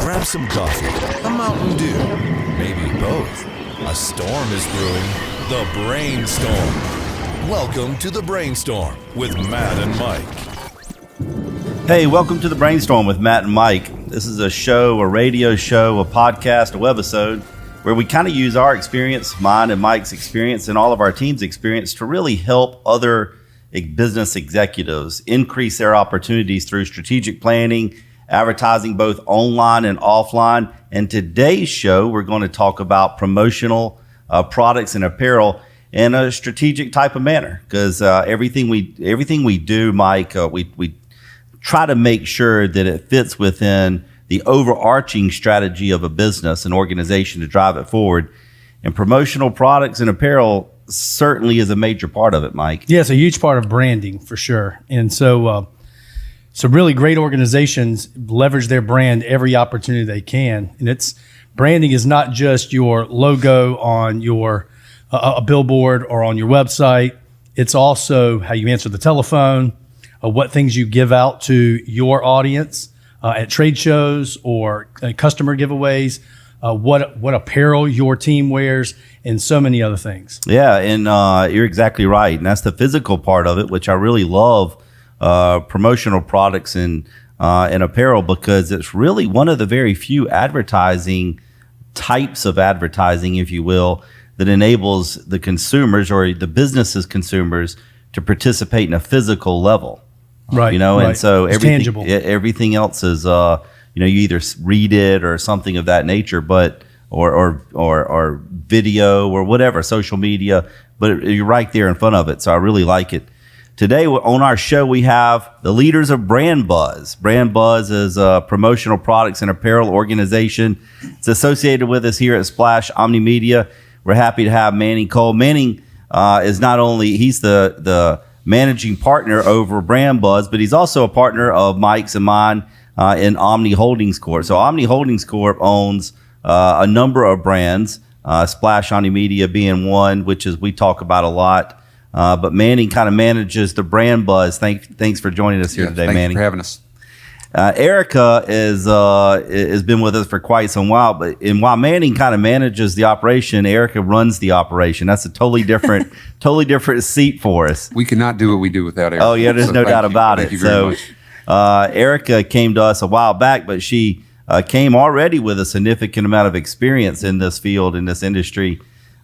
Grab some coffee, a Mountain Dew, maybe both. A storm is brewing. The Brainstorm. Welcome to The Brainstorm with Matt and Mike. Hey, welcome to The Brainstorm with Matt and Mike. This is a show, a radio show, a podcast, a webisode, where we kind of use our experience, mine and Mike's experience, and all of our team's experience to really help other business executives increase their opportunities through strategic planning, advertising both online and offline. And today's show, we're going to talk about promotional products and apparel in a strategic type of manner. Because everything we do, Mike, we try to make sure that it fits within the overarching strategy of a business, an organization, to drive it forward. And promotional products and apparel certainly is a major part of it, Mike. Yeah, it's a huge part of branding for sure. And so really great organizations leverage their brand every opportunity they can. And branding is not just your logo on your a billboard or on your website. It's also how you answer the telephone, what things you give out to your audience at trade shows or customer giveaways, what apparel your team wears, and so many other things. Yeah, and you're exactly right. And that's the physical part of it, which I really love. Promotional products and apparel, because it's really one of the very few advertising types of advertising, if you will, that enables the consumers or the business's consumers to participate in a physical level. Right. Right. And so everything else is, you either read it or something of that nature, but or video or whatever, social media, but you're right there in front of it. So I really like it. Today on our show, we have the leaders of Brand Buzz. Brand Buzz is a promotional products and apparel organization. It's associated with us here at Splash Omnimedia. We're happy to have Manning Cole. Manning is not only, he's the managing partner over Brand Buzz, but he's also a partner of Mike's and mine in Omni Holdings Corp. So Omni Holdings Corp owns a number of brands, Splash Omnimedia being one, which is we talk about a lot. But Manning kind of manages the Brand Buzz. Thanks for joining us here today, Manning. Thanks for having us. Erica has been with us for quite some while, but while Manning kind of manages the operation, Erica runs the operation. That's a totally different seat for us. We cannot do what we do without Erica. Oh yeah, there's no doubt about it. Thank you very much. Erica came to us a while back, but she came already with a significant amount of experience in this field, in this industry.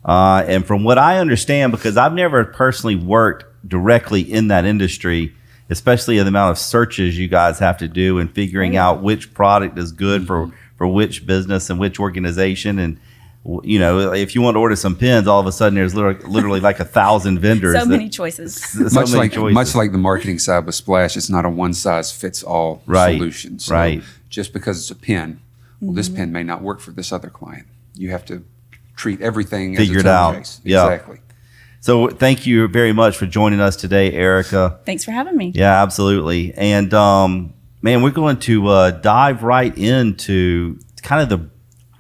And from what I understand, because I've never personally worked directly in that industry, especially in the amount of searches you guys have to do and figuring out which product is good for which business and which organization. And, if you want to order some pens, all of a sudden there's literally like 1,000 vendors. So many choices. Much like the marketing side with Splash, it's not a one-size-fits-all solution. So just because it's a pen, this pen may not work for this other client. You have to treat everything figured as a out. case. Yeah. Exactly. So thank you very much for joining us today, Erica. Thanks for having me. Yeah, absolutely. And man, we're going to dive right into kind of the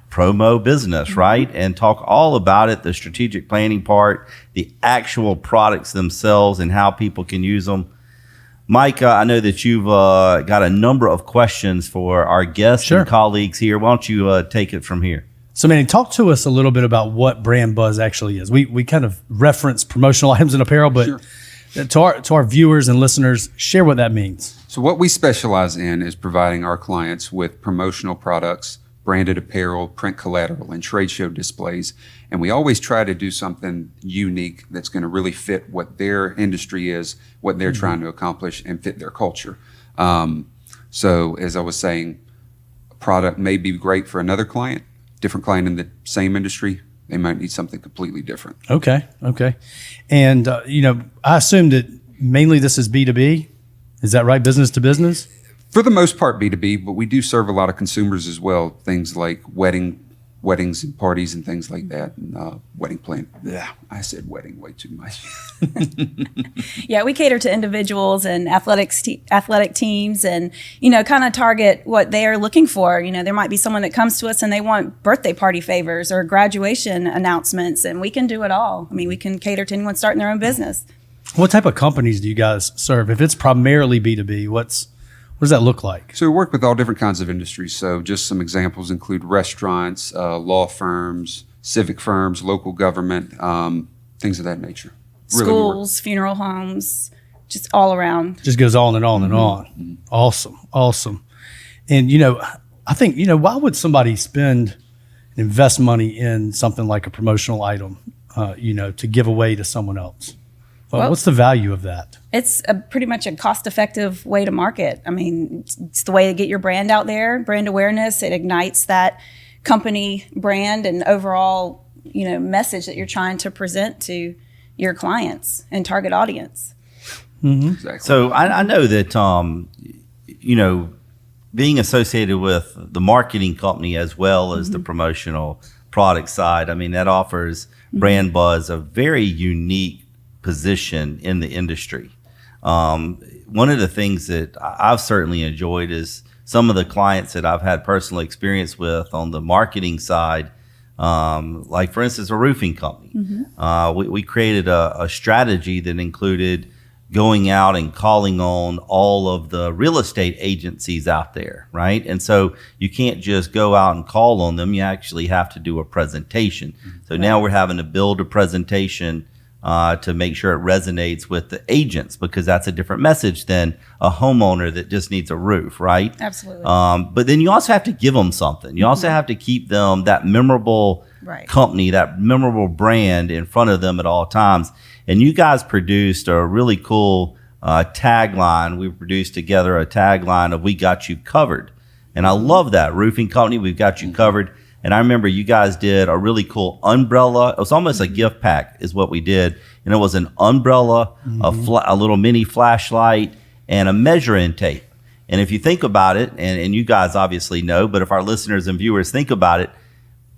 promo business, right? And talk all about it, the strategic planning part, the actual products themselves and how people can use them. Mike, I know that you've got a number of questions for our guests and colleagues here. Why don't you take it from here? So, Manny, talk to us a little bit about what Brand Buzz actually is. We kind of reference promotional items and apparel, but to our viewers and listeners, share what that means. So what we specialize in is providing our clients with promotional products, branded apparel, print collateral, and trade show displays. And we always try to do something unique that's going to really fit what their industry is, what they're trying to accomplish, and fit their culture. So as I was saying, a product may be great for another client, different client in the same industry, they might need something completely different. Okay. And, I assume that mainly this is B2B. Is that right? Business to business? For the most part, B2B, but we do serve a lot of consumers as well. Things like weddings and parties and things like that. And wedding plan. Yeah, I said wedding way too much. Yeah, we cater to individuals and athletic teams and, kind of target what they are looking for. There might be someone that comes to us and they want birthday party favors or graduation announcements, and we can do it all. I mean, we can cater to anyone starting their own business. What type of companies do you guys serve? If it's primarily B2B, What does that look like? So we work with all different kinds of industries. So just some examples include restaurants, law firms, civic firms, local government, things of that nature. Really, Schools, funeral homes, just all around. Just goes on and on and on. Awesome. And, I think, why would somebody invest money in something like a promotional item, to give away to someone else? Well, what's the value of that? It's pretty much a cost-effective way to market. I mean, it's the way to get your brand out there, brand awareness. It ignites that company brand and overall, message that you're trying to present to your clients and target audience. Exactly. So I know that, being associated with the marketing company as well as the promotional product side, I mean, that offers Brand Buzz a very unique position in the industry. One of the things that I've certainly enjoyed is some of the clients that I've had personal experience with on the marketing side, like for instance, a roofing company. We created a strategy that included going out and calling on all of the real estate agencies out there, right? And so you can't just go out and call on them. You actually have to do a presentation. So now we're having to build a presentation to make sure it resonates with the agents, because that's a different message than a homeowner that just needs a roof, right? Absolutely. But then you also have to give them something. You also have to keep them that memorable company, that memorable brand in front of them at all times. And you guys produced a really cool tagline. We produced together a tagline of "We Got You Covered." And I love that. Roofing company, we've got you covered. And I remember you guys did a really cool umbrella. It was almost a gift pack is what we did. And it was an umbrella, a little mini flashlight, and a measuring tape. And if you think about it, and you guys obviously know, but if our listeners and viewers think about it,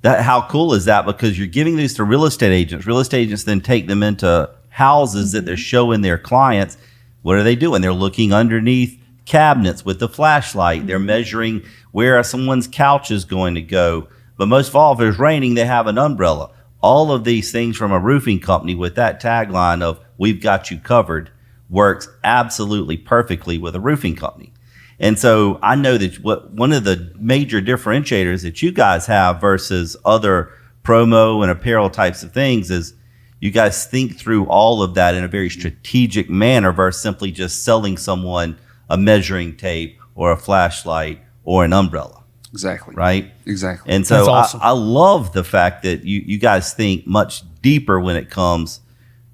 how cool is that? Because you're giving these to real estate agents. Real estate agents then take them into houses that they're showing their clients. What are they doing? They're looking underneath cabinets with the flashlight. They're measuring where someone's couch is going to go. But most of all, if it's raining, they have an umbrella. All of these things from a roofing company with that tagline of "We've got you covered" works absolutely perfectly with a roofing company. And so I know that one of the major differentiators that you guys have versus other promo and apparel types of things is you guys think through all of that in a very strategic manner versus simply just selling someone a measuring tape or a flashlight or an umbrella. Exactly. Right? Exactly. And so That's awesome. I love the fact that you guys think much deeper when it comes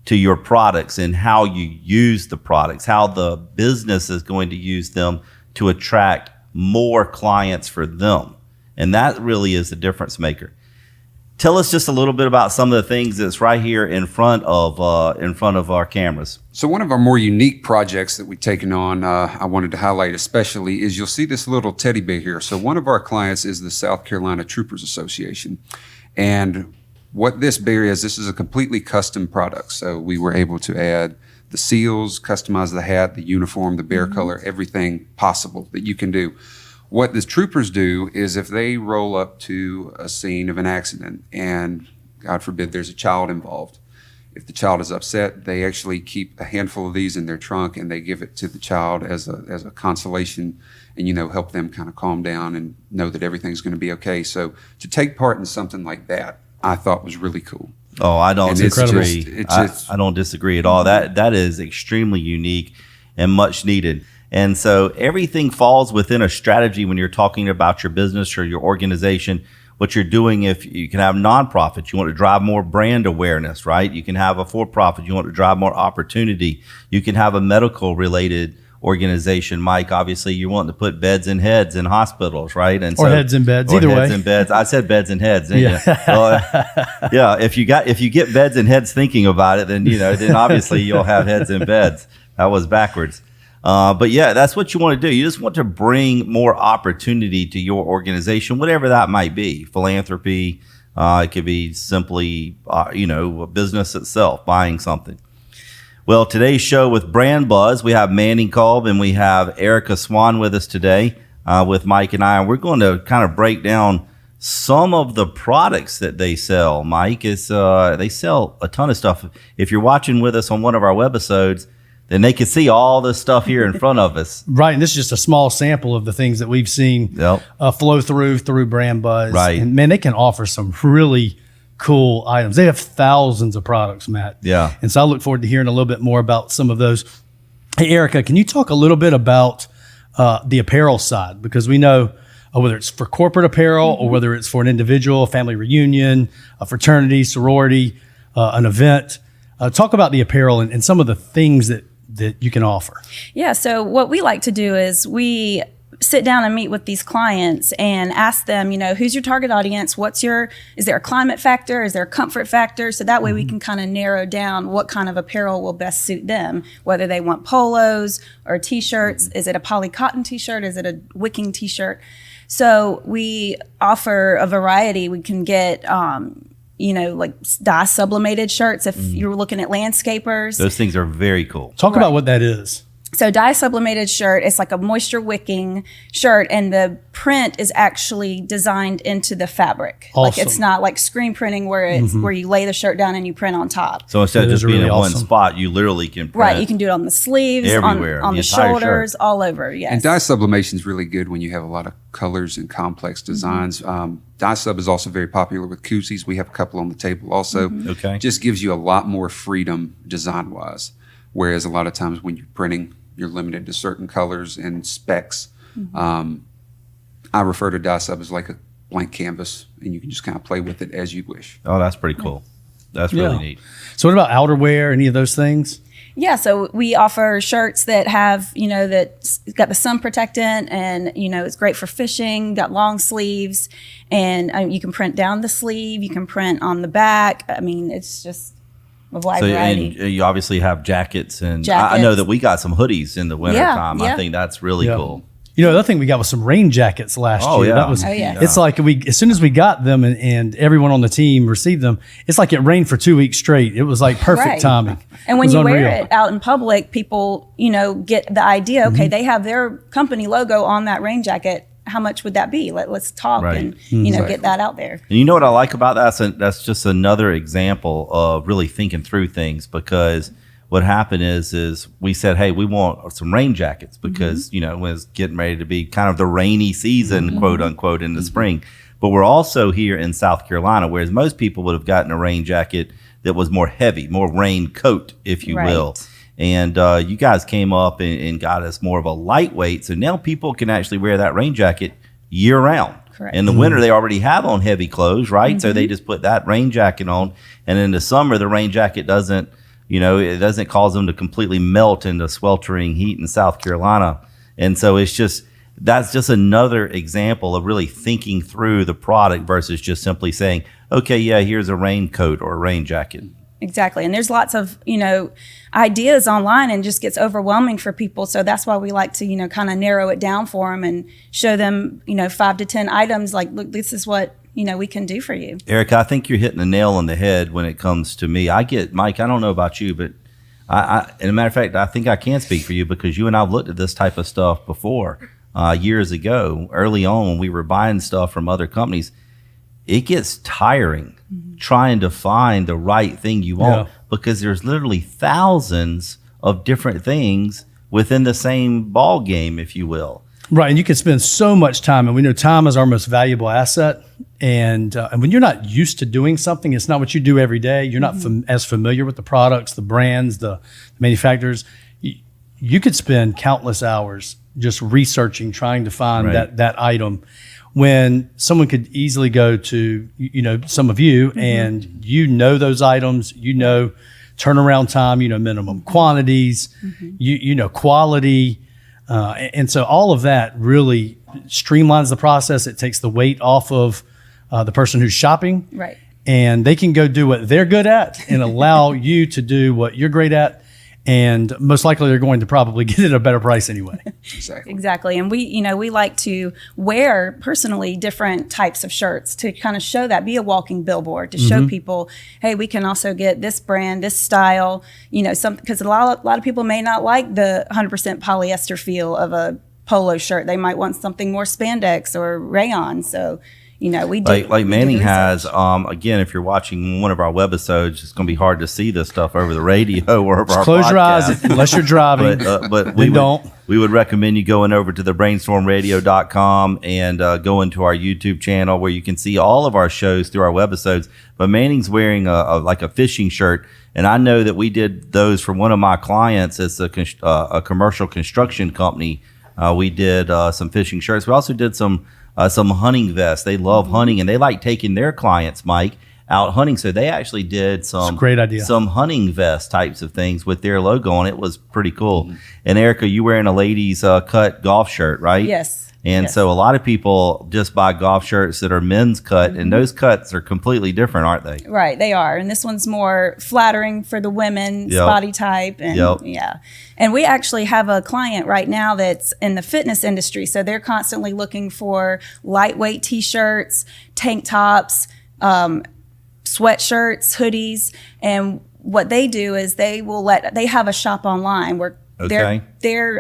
to your products and how you use the products, how the business is going to use them to attract more clients for them. And that really is the difference maker. Tell us just a little bit about some of the things that's right here in front of our cameras. So one of our more unique projects that we've taken on, I wanted to highlight especially, is you'll see this little teddy bear here. So one of our clients is the South Carolina Troopers Association. And what this bear is, this is a completely custom product. So we were able to add the seals, customize the hat, the uniform, the bear color, everything possible that you can do. What the troopers do is if they roll up to a scene of an accident and, God forbid, there's a child involved, if the child is upset, they actually keep a handful of these in their trunk and they give it to the child as a consolation and, help them kind of calm down and know that everything's going to be okay. So to take part in something like that, I thought was really cool. Oh, I don't disagree. It's I don't disagree at all. That is extremely unique and much needed. And so everything falls within a strategy when you're talking about your business or your organization. What you're doing, if you can have nonprofits, you want to drive more brand awareness, right? You can have a for-profit, you want to drive more opportunity. You can have a medical related organization, Mike. Obviously, you want to put beds in heads in hospitals, right? And or heads in beds, or either heads way. in beds. I said beds and heads. Yeah. Yeah. If you get beds and heads thinking about it, then then obviously you'll have heads in beds. That was backwards. But yeah, that's what you want to do. You just want to bring more opportunity to your organization, whatever that might be. Philanthropy, it could be simply, a business itself, buying something. Well, today's show with Brand Buzz, we have Manning Kolb and we have Erica Swan with us today with Mike and I. And we're going to kind of break down some of the products that they sell. Mike, they sell a ton of stuff. If you're watching with us on one of our webisodes, then they could see all this stuff here in front of us. Right, and this is just a small sample of the things that we've seen flow through Brand Buzz. Right. And man, they can offer some really cool items. They have thousands of products, Matt. Yeah. And so I look forward to hearing a little bit more about some of those. Hey, Erica, can you talk a little bit about the apparel side? Because we know whether it's for corporate apparel or whether it's for an individual, a family reunion, a fraternity, sorority, an event. Talk about the apparel and some of the things that you can offer. Yeah, so what we like to do is we sit down and meet with these clients and ask them, who's your target audience? Is there a climate factor? Is there a comfort factor? So that way we can kind of narrow down what kind of apparel will best suit them, whether they want polos or t-shirts. Is it a poly cotton t-shirt? Is it a wicking t-shirt? So we offer a variety. We can get, like dye sublimated shirts if you're looking at landscapers. Those things are very cool. Talk about what that is. So dye sublimated shirt, it's like a moisture wicking shirt, and the print is actually designed into the fabric. Awesome. Like it's not like screen printing where it's where you lay the shirt down and you print on top. So instead of That just is being really in one awesome. spot, you literally can print. Right, you can do it on the sleeves, everywhere, on the the entire shoulders, shirt. all over. Yes. And dye sublimation is really good when you have a lot of colors and complex designs. Dye sub is also very popular with koozies. We have a couple on the table also. Okay. Just gives you a lot more freedom design-wise. Whereas a lot of times when you're printing, you're limited to certain colors and specs. I refer to dye sub as like a blank canvas, and you can just kind of play with it as you wish. Oh, that's pretty cool. That's really neat. So what about outerwear, any of those things? Yeah, so we offer shirts that have, that's got the sun protectant and, it's great for fishing, got long sleeves, and you can print down the sleeve, you can print on the back. I mean, it's just a wide variety. And you obviously have jackets, and I Jackets. know that we got some hoodies in the wintertime. Yeah. I think that's really Yeah. cool. The other thing we got was some rain jackets last Oh, year. yeah. That was, Oh, yeah. It's like as soon as we got them and everyone on the team received them, it's like it rained for 2 weeks straight. It was like perfect Right. timing. And when It was you unreal. wear it out in public, people, get the idea, okay, they have their company logo on that rain jacket. How much would that be? Let's talk Right. and, Exactly. get that out there. And you know what I like about that? That's just another example of really thinking through things, because what happened is we said, hey, we want some rain jackets because, it was getting ready to be kind of the rainy season, quote unquote, in the spring. But we're also here in South Carolina, whereas most people would have gotten a rain jacket that was more heavy, more rain coat, if you will. Right. And you guys came up and got us more of a lightweight. So now people can actually wear that rain jacket year round. Correct. In the winter, they already have on heavy clothes, right? So they just put that rain jacket on. And in the summer, the rain jacket doesn't, it doesn't cause them to completely melt in the sweltering heat in South Carolina. And so that's just another example of really thinking through the product versus just simply saying, okay, yeah, here's a raincoat or a rain jacket. Exactly. And there's lots of, ideas online, and just gets overwhelming for people. So that's why we like to, kind of narrow it down for them and show them, 5 to 10 items. Like, look, this is what, we can do for you. Erica, I think you're hitting the nail on the head when it comes to me. Mike, I don't know about you, but and a matter of fact, I think I can speak for you because you and I have looked at this type of stuff before years ago, early on when we were buying stuff from other companies. It gets tiring trying to find the right thing you want because there's literally thousands of different things within the same ball game, if you will. Right, and you can spend so much time, and we know time is our most valuable asset. And when you're not used to doing something, it's not what you do every day. You're not as familiar with the products, the brands, the manufacturers. You could spend countless hours just researching, trying to find that item, when someone could easily go to some of you and those items, turnaround time, minimum quantities, quality. And so all of that really streamlines the process. It takes the weight off of the person who's shopping. Right. And they can go do what they're good at and allow you to do what you're great at. And most likely they're going to probably get it at a better price anyway. Exactly. And we like to wear personally different types of shirts to kind of show that, be a walking billboard, to show people, hey, we can also get this brand, this style, because a lot of people may not like the 100% polyester feel of a polo shirt. They might want something more spandex or rayon. So, we do. Like we do Manning the has, research. again, if you're watching one of our webisodes, it's going to be hard to see this stuff over the radio or over our Close your eyes podcast. unless you're driving. But Then we would recommend you going over to the brainstormradio.com and go into our YouTube channel where you can see all of our shows through our webisodes. But Manning's wearing like a fishing shirt, and I know that we did those for one of my clients. It's a commercial construction company. We did some fishing shirts. We also did some hunting vests. They love hunting, and they like taking their clients, Mike, out hunting. So they actually did some great idea. Some hunting vest types of things with their logo on it. It was pretty cool. And Erica, you wearing a ladies cut golf shirt, right? Yes. And Yes. so a lot of people just buy golf shirts that are men's cut, and those cuts are completely different, aren't they? Right, they are. And this one's more flattering for the women's Yep. body type. And Yep. yeah. And we actually have a client right now that's in the fitness industry. So they're constantly looking for lightweight t-shirts, tank tops, sweatshirts, hoodies. And what they do is they have a shop online where Okay. their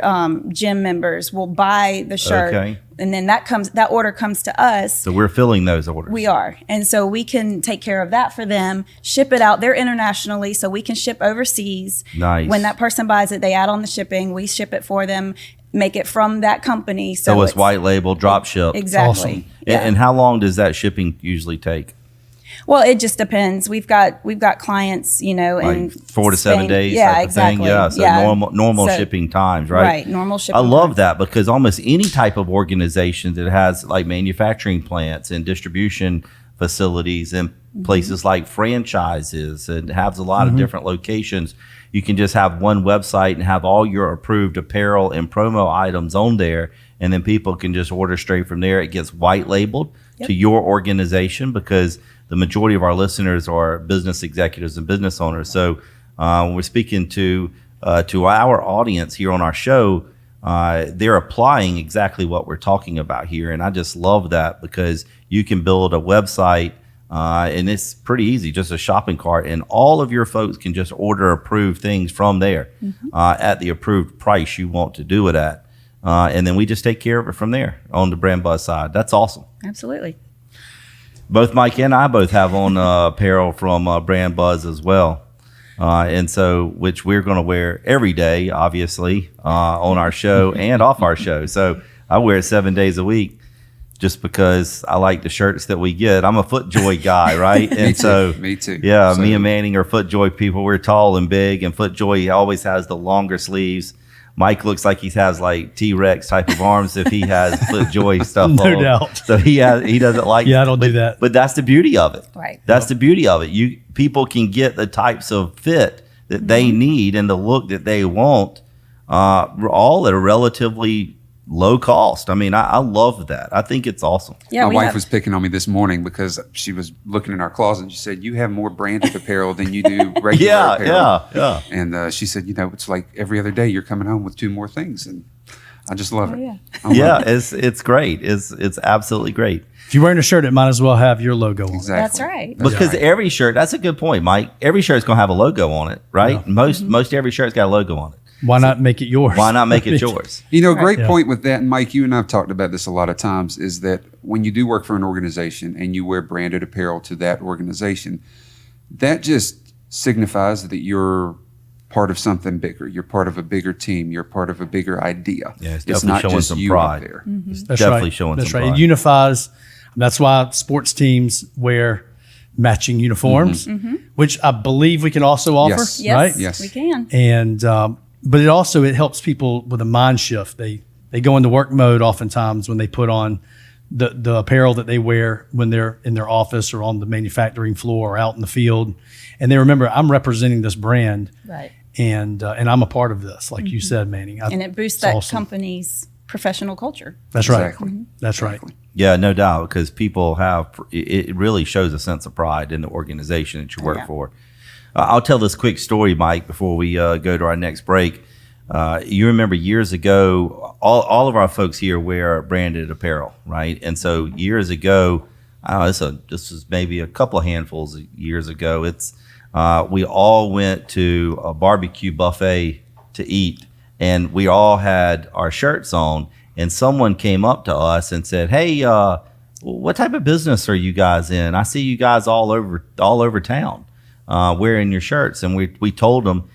gym members will buy the shirt. Okay. And then that order comes to us. So we're filling those orders. We are. And so we can take care of that for them, ship it out. They're internationally, so we can ship overseas. Nice. When that person buys it, they add on the shipping. We ship it for them, make it from that company. So it's white label, drop ship. Exactly. Awesome. Yeah. And how long does that shipping usually take? Well, it just depends. We've got clients, in Like 4 to 7 Spain. days Yeah, type of exactly. thing? Yeah, so normal So- shipping times, right? Right, normal shipping I love times. that because almost any type of organization that has like manufacturing plants and distribution facilities and places like franchises and has a lot of different locations, you can just have one website and have all your approved apparel and promo items on there, and then people can just order straight from there. It gets white labeled to your organization because the majority of our listeners are business executives and business owners. So when we're speaking to our audience here on our show, they're applying exactly what we're talking about here. And I just love that because you can build a website and it's pretty easy, just a shopping cart. And all of your folks can just order approved things from there at the approved price you want to do it at. And then we just take care of it from there on the Brand Buzz side. That's awesome. Absolutely. Both Mike and I both have on apparel from Brand Buzz as well. And so, which we're going to wear every day, obviously, on our show and off our show. So I wear it 7 days a week just because I like the shirts that we get. I'm a FootJoy guy, right? And Me too. Yeah, So- me and Manning are FootJoy people. We're tall and big, and FootJoy always has the longer sleeves. Mike looks like he has like T-Rex type of arms if he has FootJoy stuff No on. doubt. So he doesn't like. Yeah, I don't do that. But that's the beauty of it. Right. That's the beauty of it. People can get the types of fit that they need and the look that they want, all at a relatively low cost. I mean, I love that. I think it's awesome. Yeah, My wife was picking on me this morning because she was looking in our closet and she said, "You have more branded apparel than you do regular apparel." Yeah. And she said, "It's like every other day you're coming home with 2 more things." And I just love it. yeah. I love Yeah, it. it's great. It's absolutely great. If you're wearing a shirt, it might as well have your logo on it. Exactly. That's right. Because every shirt, that's a good point, Mike. Every shirt's gonna have a logo on it, right? Yeah. Most every shirt's got a logo on it. Why not make it yours? Why not make it yours? A great Yeah. point with that, and Mike, you and I have talked about this a lot of times, is that when you do work for an organization and you wear branded apparel to that organization, that just signifies that you're part of something bigger. You're part of a bigger team. You're part of a bigger idea. Yeah, it's it's definitely not showing just some you pride. out there. That's Definitely right. showing That's some right. pride. It unifies. That's why sports teams wear matching uniforms, which I believe we can also offer. Yes. Yes, Right? Yes. we can. And but it helps people with a mind shift. They go into work mode oftentimes when they put on the apparel that they wear when they're in their office or on the manufacturing floor or out in the field, and they remember, I'm representing this brand, Right. and I'm a part of this, like you said, Manning. And it boosts it's that awesome. company's professional culture. That's right. Exactly. That's right. Yeah, no doubt, because people it really shows a sense of pride in the organization that you work Yeah. for. I'll tell this quick story, Mike, before we go to our next break. You remember years ago, all of our folks here wear branded apparel, right? And so years ago, this was maybe a couple of handfuls of years ago. We all went to a barbecue buffet to eat, and we all had our shirts on. And someone came up to us and said, "Hey, what type of business are you guys in? I see you guys all over town wearing your shirts. And we told them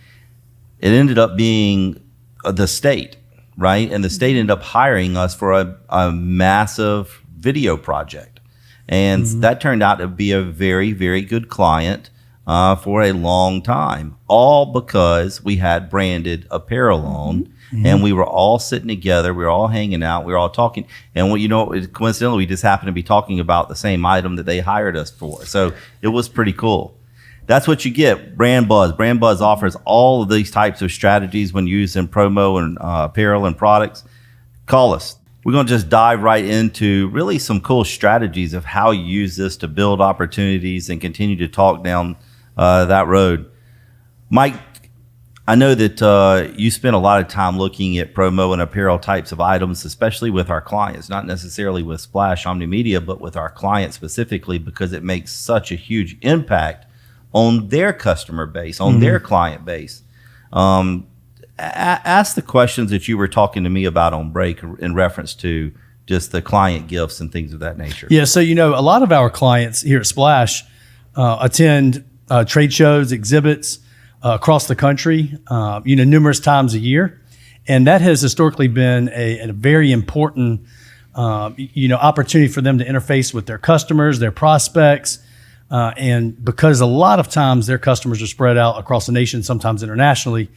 it ended up being the state, right? And the state ended up hiring us for a massive video project. And that turned out to be a very, very good client for a long time, all because we had branded apparel on. And we were all sitting together. We were all hanging out. We were all talking. And coincidentally, we just happened to be talking about the same item that they hired us for. So it was pretty cool. That's what you get, Brand Buzz. Brand Buzz offers all of these types of strategies when used in promo and apparel and products. Call us. We're going to just dive right into really some cool strategies of how you use this to build opportunities and continue to talk down that road. Mike, I know that you spend a lot of time looking at promo and apparel types of items, especially with our clients, not necessarily with Splash Omnimedia, but with our clients specifically, because it makes such a huge impact on their customer base, on their client base. Ask the questions that you were talking to me about on break in reference to just the client gifts and things of that nature. Yeah, so a lot of our clients here at Splash attend trade shows, exhibits across the country, numerous times a year. And that has historically been a very important, opportunity for them to interface with their customers, their prospects. And because a lot of times their customers are spread out across the nation, sometimes internationally,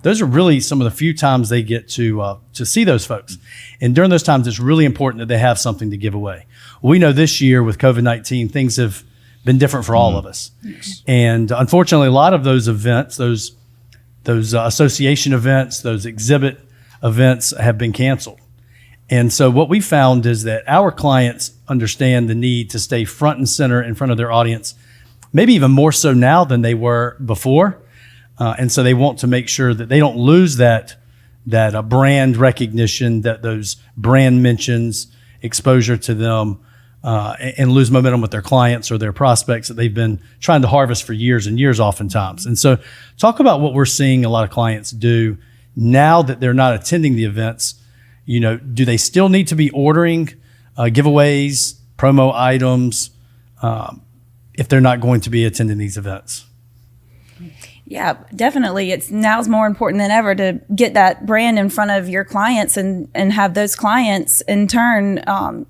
those are really some of the few times they get to see those folks. And during those times, it's really important that they have something to give away. We know this year with COVID-19, things have been different for all of us. Yes. And unfortunately, a lot of those events, those association events, those exhibit events have been canceled. And so what we found is that our clients understand the need to stay front and center in front of their audience, maybe even more so now than they were before. And so they want to make sure that they don't lose that brand recognition, that those brand mentions, exposure to them, and lose momentum with their clients or their prospects that they've been trying to harvest for years and years oftentimes. And so talk about what we're seeing a lot of clients do now that they're not attending the events. Do they still need to be ordering giveaways, promo items, if they're not going to be attending these events? Yeah, definitely. Now's more important than ever to get that brand in front of your clients and have those clients in turn,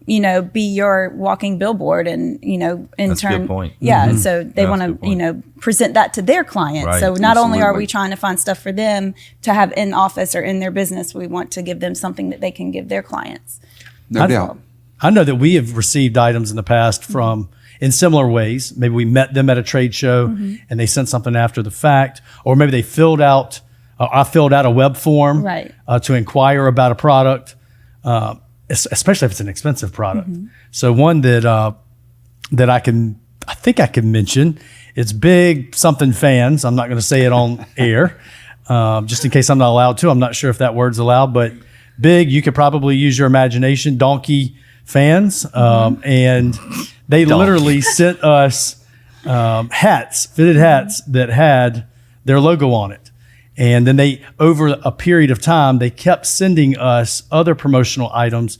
be your walking billboard and, in That's turn. A good point. Yeah. So they want to, present that to their clients. Right. So not only are Absolutely. we trying to find stuff for them to have in office or in their business, we want to give them something that they can give their clients. No doubt. I know that we have received items in the past from in similar ways. Maybe we met them at a trade show and they sent something after the fact, or maybe they I filled out a web form Right. To inquire about a product, especially if it's an expensive product. So one that I think I can mention, it's Big Something Fans. I'm not going to say it on air, just in case I'm not allowed to. I'm not sure if that word's allowed, but Big, you could probably use your imagination, Donkey Fans, and they literally sent us fitted hats that had their logo on it. And then over a period of time, they kept sending us other promotional items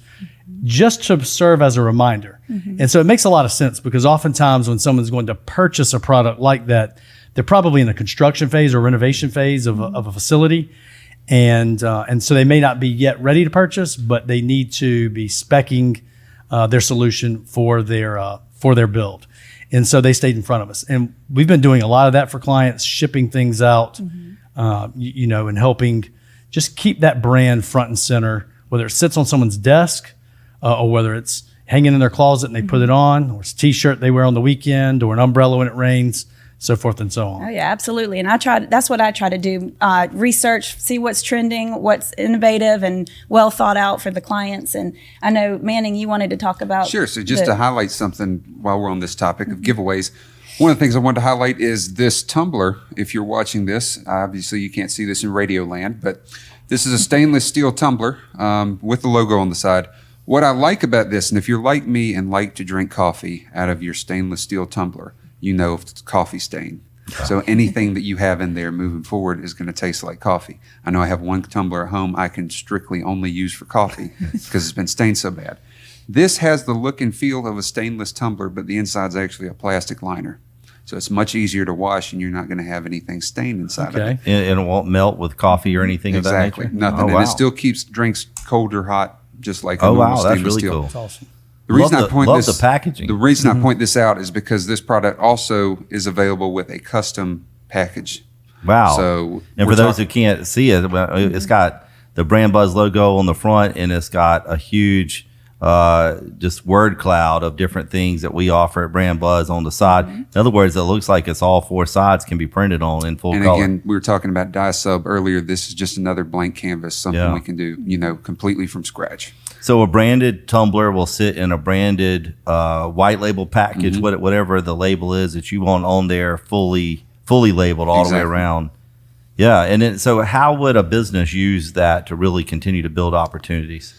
just to serve as a reminder. And so it makes a lot of sense because oftentimes when someone's going to purchase a product like that, they're probably in the construction phase or renovation phase of a facility. And so they may not be yet ready to purchase, but they need to be speccing their solution for their build. And so they stayed in front of us. And we've been doing a lot of that for clients, shipping things out, and helping just keep that brand front and center, whether it sits on someone's desk or whether it's hanging in their closet and they put it on, or it's a T-shirt they wear on the weekend, or an umbrella when it rains, so forth and so on. Oh yeah, absolutely. And that's what I try to do. Research, see what's trending, what's innovative and well thought out for the clients. And I know, Manning, you wanted to talk about. Sure. So just to highlight something while we're on this topic of giveaways, one of the things I wanted to highlight is this tumbler. If you're watching this, obviously you can't see this in radio land, but this is a stainless steel tumbler with the logo on the side. What I like about this, and if you're like me and like to drink coffee out of your stainless steel tumbler, you know if it's coffee stain. So anything that you have in there moving forward is going to taste like coffee. I know I have one tumbler at home I can strictly only use for coffee because it's been stained so bad. This has the look and feel of a stainless tumbler, but the inside's actually a plastic liner. So it's much easier to wash, and you're not going to have anything stained inside of it. And it won't melt with coffee or anything of that nature? Nothing. Oh, And wow. it still keeps drinks cold or hot, just like a Oh, normal wow. That's stainless really steel. cool. That's awesome. The reason Love I point love this, the packaging. The reason I point this out is because this product also is available with a custom package. Wow. So and we're for those talk- who can't see it, it's got the Brand Buzz logo on the front, and it's got a huge just word cloud of different things that we offer at Brand Buzz on the side. In other words, it looks like it's all four sides can be printed on in full And color. again, we were talking about dye sub earlier. This is just another blank canvas, something Yeah. we can do, completely from scratch. So a branded tumbler will sit in a branded white label package, whatever the label is that you want on there, fully labeled all the way Exactly. around. Yeah, and then, so how would a business use that to really continue to build opportunities?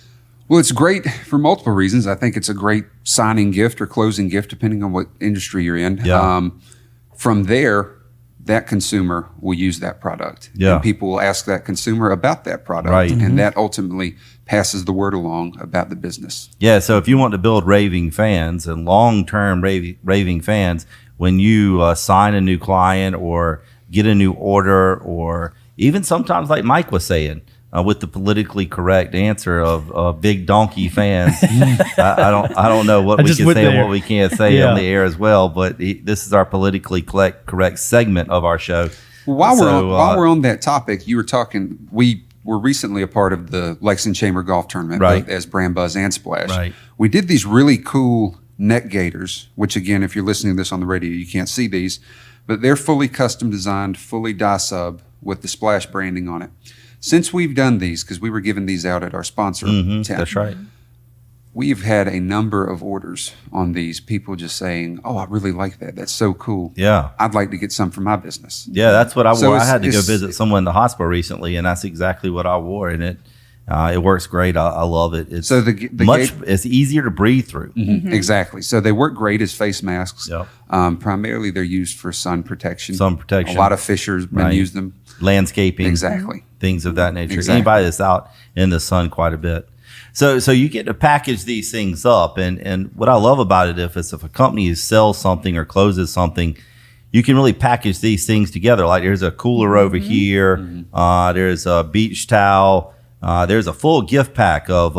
Well, it's great for multiple reasons. I think it's a great signing gift or closing gift, depending on what industry you're in. Yeah. From there, that consumer will use that product. Yeah. And people will ask that consumer about that product. Right. And that ultimately passes the word along about the business. Yeah, so if you want to build raving fans and long-term raving fans, when you sign a new client or get a new order, or even sometimes like Mike was saying, with the politically correct answer of big donkey fans. I don't know what I we just can went say and there. what we can't say Yeah. on the air as well. But this is our politically correct segment of our show. While So, we're on that topic, you were talking. We were recently a part of the Lexington Chamber Golf Tournament, Right. both as Brand Buzz and Splash. Right. We did these really cool neck gaiters, which again, if you're listening to this on the radio, you can't see these, but they're fully custom designed, fully dye sub with the Splash branding on it. Since we've done these, because we were giving these out at our sponsor tent, That's right. we've had a number of orders on these. People just saying, "Oh, I really like that. That's so cool. Yeah. I'd like to get some for my business." Yeah, that's what I So wore. I it's- had to go it's- visit someone in the hospital recently, and that's exactly what I wore. And it works great. I love it. It's So the it's easier to breathe through. Exactly. So they work great as face masks. Yep. Primarily, they're used for sun protection. Sun protection. A lot of fishermen Right. use them. Landscaping. Exactly. Things of that nature. Exactly. Anybody that's out in the sun quite a bit. So you get to package these things up, and what I love about it, if a company sells something or closes something, you can really package these things together. Like there's a cooler over here, there's a beach towel, there's a full gift pack of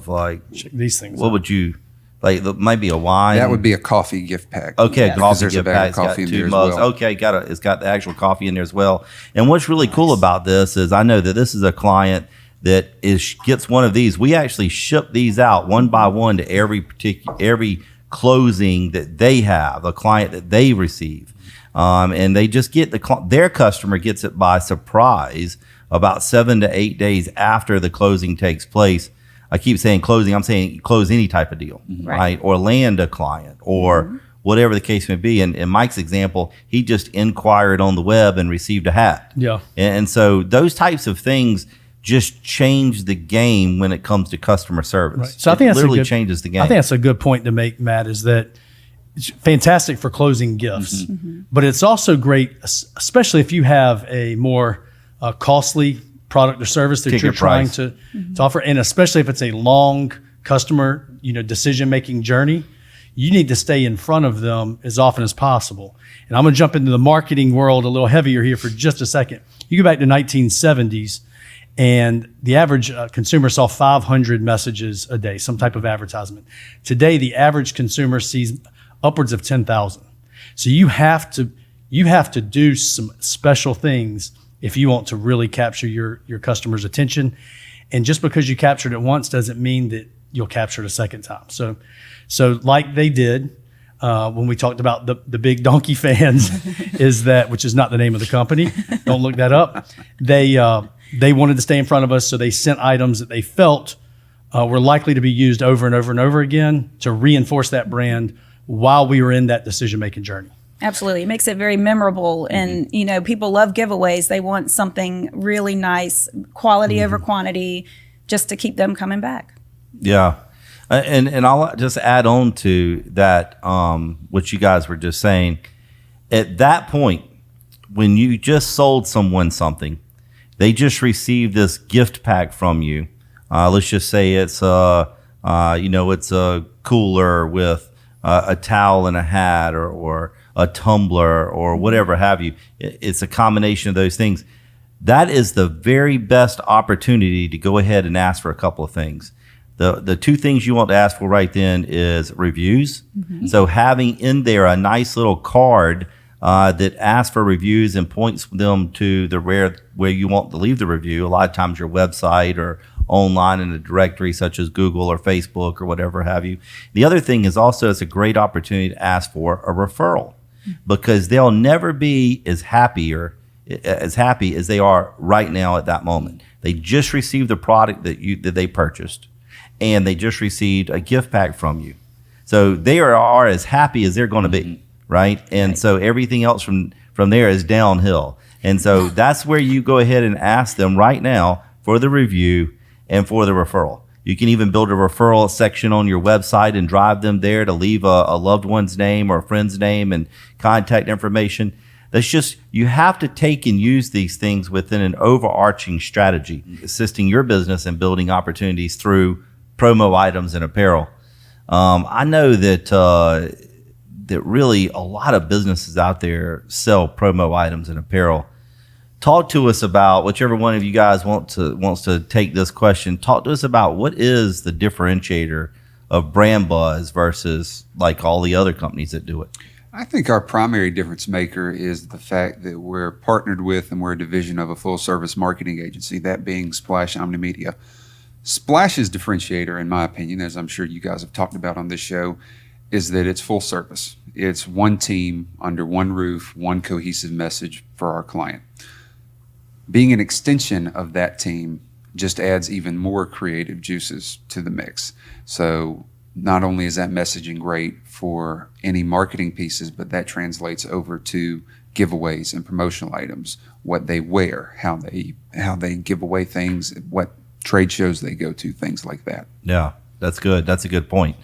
like Check these things what out. would you like? Maybe a wine. That would be a coffee gift pack. Okay, Because coffee there's a gift bag pack. of It's got coffee in there two as mugs. well. Okay, it's got the actual coffee in there as well. And what's really cool about this is I know that this is a client that gets one of these. We actually ship these out one by one to every closing that they have, a client that they receive, and they just get their customer gets it by surprise about 7 to 8 days after the closing takes place. I keep saying closing. I'm saying close any type of deal, right? Or land a client, or whatever the case may be. And in Mike's example, he just inquired on the web and received a hat. Yeah. And so those types of things just change the game when it comes to customer service. Right. So I think it that's literally a good, changes the game. I think that's a good point to make, Matt, is that it's fantastic for closing gifts, but it's also great, especially if you have a more costly product or service that Ticket you're trying price. to offer, and especially if it's a long customer, decision making journey. You need to stay in front of them as often as possible. And I'm going to jump into the marketing world a little heavier here for just a second. You go back to 1970s, and the average consumer saw 500 messages a day, some type of advertisement. Today, the average consumer sees upwards of 10,000. So you have to do some special things if you want to really capture your customer's attention. And just because you captured it once doesn't mean that you'll capture it a second time. So like they did when we talked about the big donkey fans, which is not the name of the company. Don't look that up. They wanted to stay in front of us, so they sent items that they felt were likely to be used over and over and over again to reinforce that brand while we were in that decision-making journey. Absolutely. It makes it very memorable. And, people love giveaways. They want something really nice, quality over quantity, just to keep them coming back. Yeah. And I'll just add on to that, what you guys were just saying. At that point, when you just sold someone something, they just received this gift pack from you. Let's just say it's a It's a cooler with a towel and a hat, or a tumbler, or whatever have you. It's a combination of those things. That is the very best opportunity to go ahead and ask for a couple of things. The two things you want to ask for right then is reviews. So having in there a nice little card that asks for reviews and points them to the where you want to leave the review. A lot of times your website or online in a directory such as Google or Facebook or whatever have you. The other thing is also it's a great opportunity to ask for a referral, because they'll never be as happy as they are right now at that moment. They just received the product that they purchased, and they just received a gift pack from you. So they are as happy as they're going to be, right? And so everything else from there is downhill. And so that's where you go ahead and ask them right now for the review and for the referral. You can even build a referral section on your website and drive them there to leave a loved one's name or a friend's name and contact information. That's just, you have to take and use these things within an overarching strategy, assisting your business and building opportunities through promo items and apparel. I know that really a lot of businesses out there sell promo items and apparel. Talk to us about, whichever one of you guys wants to take this question, talk to us about what is the differentiator of Brand Buzz versus like all the other companies that do it. I think our primary difference maker is the fact that we're partnered with and we're a division of a full service marketing agency, that being Splash Omnimedia. Splash's differentiator, in my opinion, as I'm sure you guys have talked about on this show, is that it's full service. It's one team under one roof, one cohesive message for our client. Being an extension of that team just adds even more creative juices to the mix. So not only is that messaging great for any marketing pieces, but that translates over to giveaways and promotional items, what they wear, how they give away things, what trade shows they go to, things like that. Yeah, that's good. That's a good point.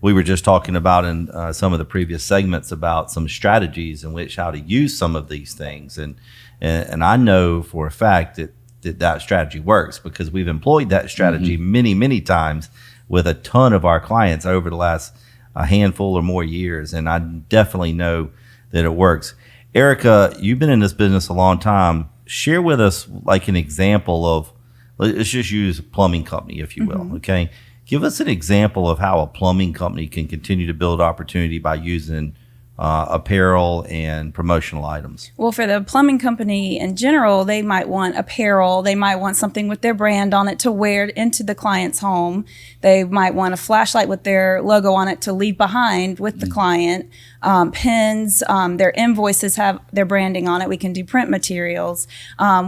We were just talking about in some of the previous segments about some strategies in which how to use some of these things. And I know for a fact that strategy works, because we've employed that strategy many, many times with a ton of our clients over the last a handful or more years. And I definitely know that it works. Erica, you've been in this business a long time. Share with us like an example of, let's just use a plumbing company, if you will. Okay. Give us an example of how a plumbing company can continue to build opportunity by using apparel and promotional items. Well, for the plumbing company in general, they might want apparel. They might want something with their brand on it to wear into the client's home. They might want a flashlight with their logo on it to leave behind with the client. Pins, their invoices have their branding on it. We can do print materials.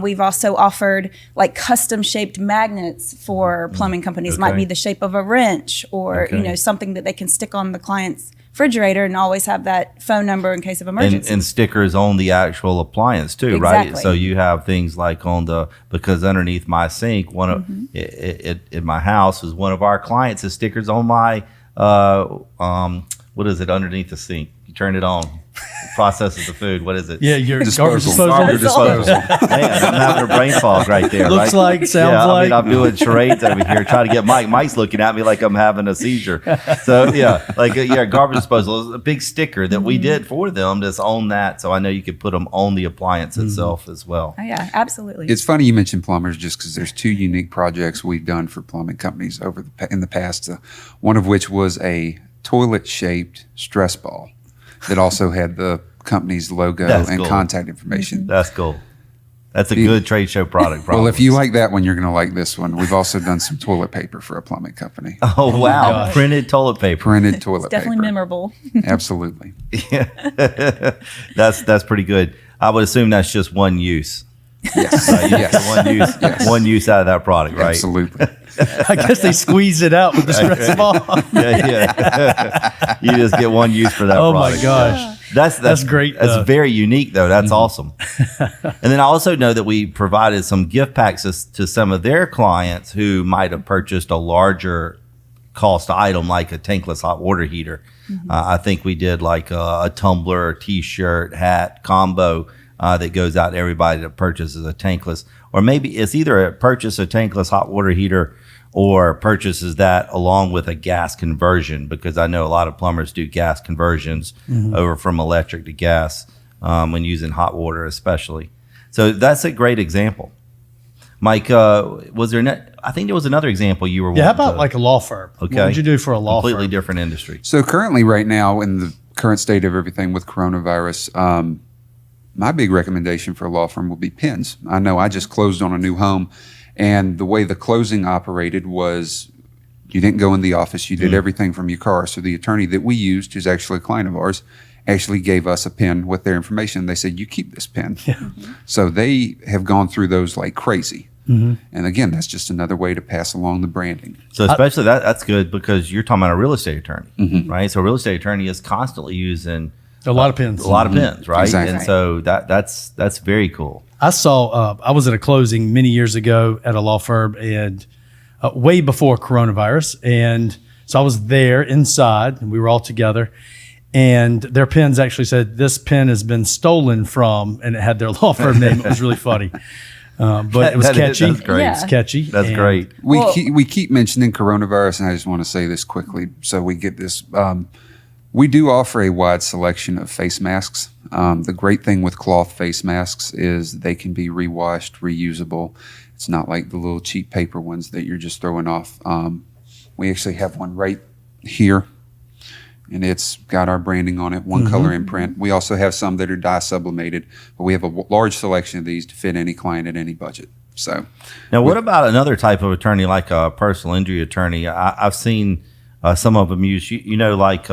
We've also offered like custom shaped magnets for plumbing companies. Might be the shape of a wrench or something that they can stick on the client's refrigerator and always have that phone number in case of emergency. And stickers on the actual appliance too, Exactly. right? So you have things like because underneath my sink, in my house is one of our clients has stickers on my, what is it underneath the sink? You turn it on, it processes the food. What is it? Yeah, your garbage Disposal. disposal. Man, I'm having a brain fog right there. Looks right? like, sounds like. I'm doing charades over here trying to get Mike. Mike's looking at me like I'm having a seizure. So garbage disposal is a big sticker that we did for them that's on that. So I know you could put them on the appliance itself as well. Oh, yeah, absolutely. It's funny you mentioned plumbers, just because there's two unique projects we've done for plumbing companies in the past. One of which was a toilet-shaped stress ball that also had the company's logo and cool. contact information. That's cool. That's a good trade show product. Probably. Well, if you like that one, you're going to like this one. We've also done some toilet paper for a plumbing company. Oh wow! Printed toilet paper. Printed toilet paper. Definitely memorable. Absolutely. That's pretty good. I would assume that's just one use. Yes. Yes. One use out of that product, right? Absolutely. I guess they squeeze it out with the stress ball. Yeah. You just get one use for that Oh product. my gosh. That's great, That's though. very unique, though. That's awesome. And then I also know that we provided some gift packs to some of their clients who might have purchased a larger cost item like a tankless hot water heater. I think we did like a tumbler, T-shirt, hat combo that goes out to everybody that purchases a tankless. Or maybe it's either a purchase a tankless hot water heater or purchases that along with a gas conversion, because I know a lot of plumbers do gas conversions over from electric to gas when using hot water especially. So that's a great example. Mike, was there? I think there was another example you were. Yeah, how wanting about to- like a law firm? Okay. What would you do for a law completely firm? different industry? So currently, right now, in the current state of everything with coronavirus, my big recommendation for a law firm would be pins. I know I just closed on a new home, and the way the closing operated was you didn't go in the office. You did everything from your car. So the attorney that we used, who's actually a client of ours, actually gave us a pen with their information. They said, you keep this pen. So they have gone through those like crazy. And again, that's just another way to pass along the branding. So especially that's good because you're talking about a real estate attorney, right? So a real estate attorney is constantly using A lot of pins. a lot of pins, right? Exactly. And so that's very cool. I saw. I was at a closing many years ago at a law firm, and way before coronavirus, and so I was there inside, and we were all together. And their pins actually said, "This pen has been stolen from," and it had their law firm name. It was really funny, but it was That is- catchy. that's great. Yeah. It's catchy. That's And great. We keep mentioning coronavirus, and I just want to say this quickly so we get this. We do offer a wide selection of face masks. The great thing with cloth face masks is they can be rewashed, reusable. It's not like the little cheap paper ones that you're just throwing off. We actually have one right here, and it's got our branding on it, one color imprint. We also have some that are dye sublimated, but we have a large selection of these to fit any client at any budget. So Now, what about another type of attorney, like a personal injury attorney? I've seen some of them use, like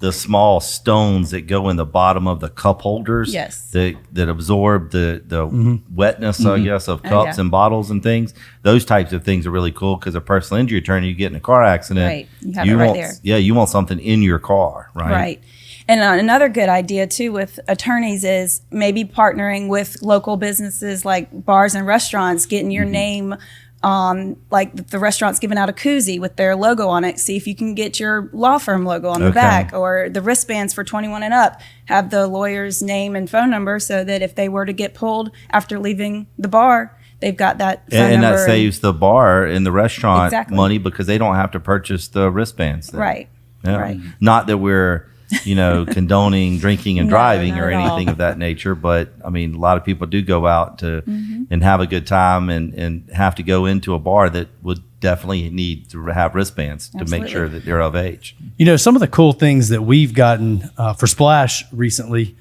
the small stones that go in the bottom of the cup holders. Yes. That absorb the wetness, I guess, of Oh, cups yeah. and bottles and things. Those types of things are really cool because a personal injury attorney, you get in a car accident. Right. You have it right want, there. Yeah, you want something in your car, right? Right. And another good idea too with attorneys is maybe partnering with local businesses like bars and restaurants, getting your name on, like the restaurant's giving out a koozie with their logo on it. See if you can get your law firm logo on the Okay. back, or the wristbands for 21 and up have the lawyer's name and phone number, so that if they were to get pulled after leaving the bar, they've got that phone And number. that saves the bar and the restaurant Exactly. money because they don't have to purchase the wristbands. then. Right. Yeah. Right. Not that we're, condoning drinking and No, driving not or at all. anything of that nature, but I mean, a lot of people do go out to Mm-hmm. and have a good time and have to go into a bar that would definitely need to have wristbands to make Absolutely. sure that they're of age. Some of the cool things that we've gotten for Splash recently,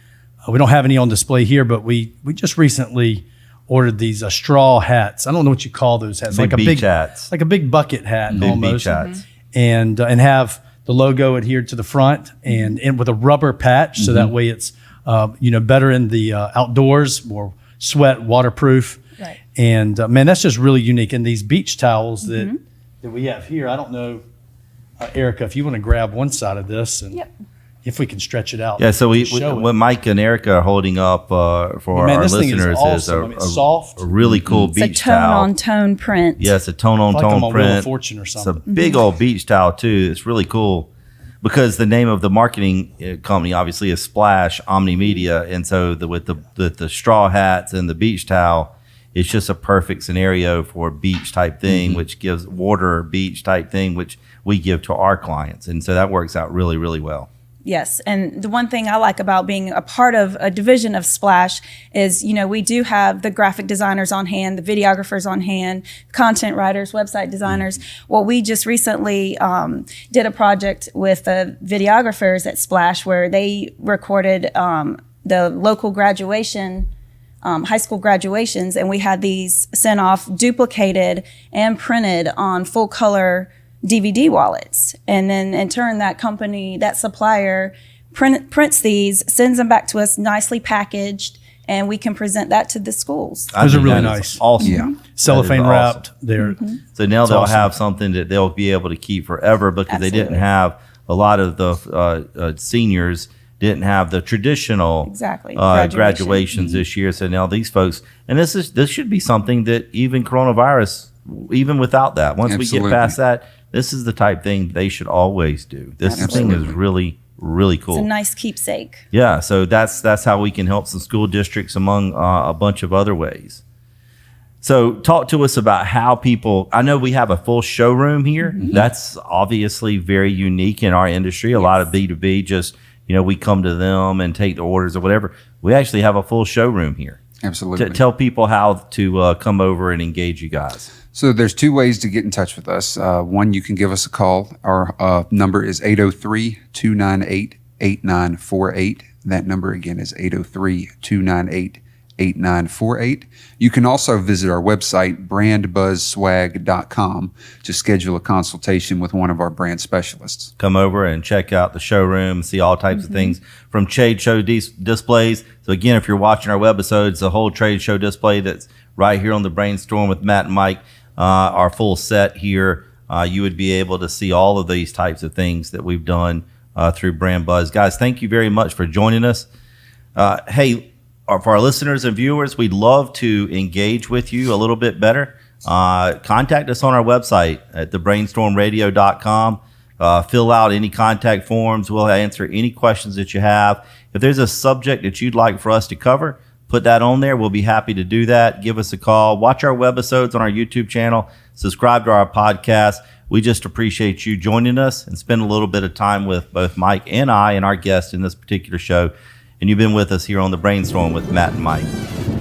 we don't have any on display here, but we just recently ordered these straw hats. I don't know what you call those hats. Big beach hats. like a big bucket hat, Big almost. beach hats. and have the logo adhered to the front and with a rubber patch, so that way it's better in the outdoors, more sweat, waterproof. Right. And man, that's just really unique. And these beach towels that we have here, I don't know, Erica, if you want to grab one side of this and Yep. if we can stretch it out. Yeah, so to show it. what Mike and Erica are holding up for Man, our this thing is listeners awesome. I mean, it's soft. a really cool It's a beach towel. tone-on-tone print. Yeah, it's a tone-on-tone Like I'm on Wheel of print. Fortune or It's a something. big old beach towel too. It's really cool because the name of the marketing company obviously is Splash Omnimedia, and so with the straw hats and the beach towel, it's just a perfect scenario for a beach type thing, which gives water beach type thing, which we give to our clients, and so that works out really, really well. Yes, and the one thing I like about being a part of a division of Splash is, we do have the graphic designers on hand, the videographers on hand, content writers, website designers. Well, we just recently did a project with the videographers at Splash where they recorded the local graduation, high school graduations, and we had these sent off duplicated and printed on full color DVD wallets. And then in turn, that company, that supplier prints these, sends them back to us nicely packaged, and we can present that to the schools. I Those are think really that is nice. Awesome. Yeah. Cellophane That is awesome. wrapped. They're So now they'll awesome. have something that they'll be able to keep forever because they didn't Absolutely. have a lot of the seniors didn't have the traditional Exactly. graduations this year. So now these folks, and this should be something that even coronavirus, even without that, once we Absolutely. get past that, this is the type thing they should always do. This thing is Absolutely. really, really cool. It's a nice keepsake. Yeah, so that's how we can help some school districts among a bunch of other ways. So talk to us about how people, I know we have a full showroom here. That's obviously very unique in our industry. A lot of B2B just, we come to them and take the orders or whatever. We actually have a full showroom here. Absolutely. Tell people how to come over and engage you guys. So there's two ways to get in touch with us. One, you can give us a call. Our number is 803-298-8948. That number again is 803-298-8948. You can also visit our website, brandbuzzswag.com, to schedule a consultation with one of our brand specialists. Come over and check out the showroom, see all types of things from trade show displays. So again, if you're watching our webisodes, the whole trade show display that's right here on the Brainstorm with Matt and Mike, our full set here, you would be able to see all of these types of things that we've done through Brand Buzz. Guys, thank you very much for joining us. Hey, for our listeners and viewers, we'd love to engage with you a little bit better. Contact us on our website at thebrainstormradio.com. Fill out any contact forms. We'll answer any questions that you have. If there's a subject that you'd like for us to cover, put that on there. We'll be happy to do that. Give us a call. Watch our webisodes on our YouTube channel. Subscribe to our podcast. We just appreciate you joining us and spend a little bit of time with both Mike and I and our guest in this particular show. And you've been with us here on The Brainstorm with Matt and Mike.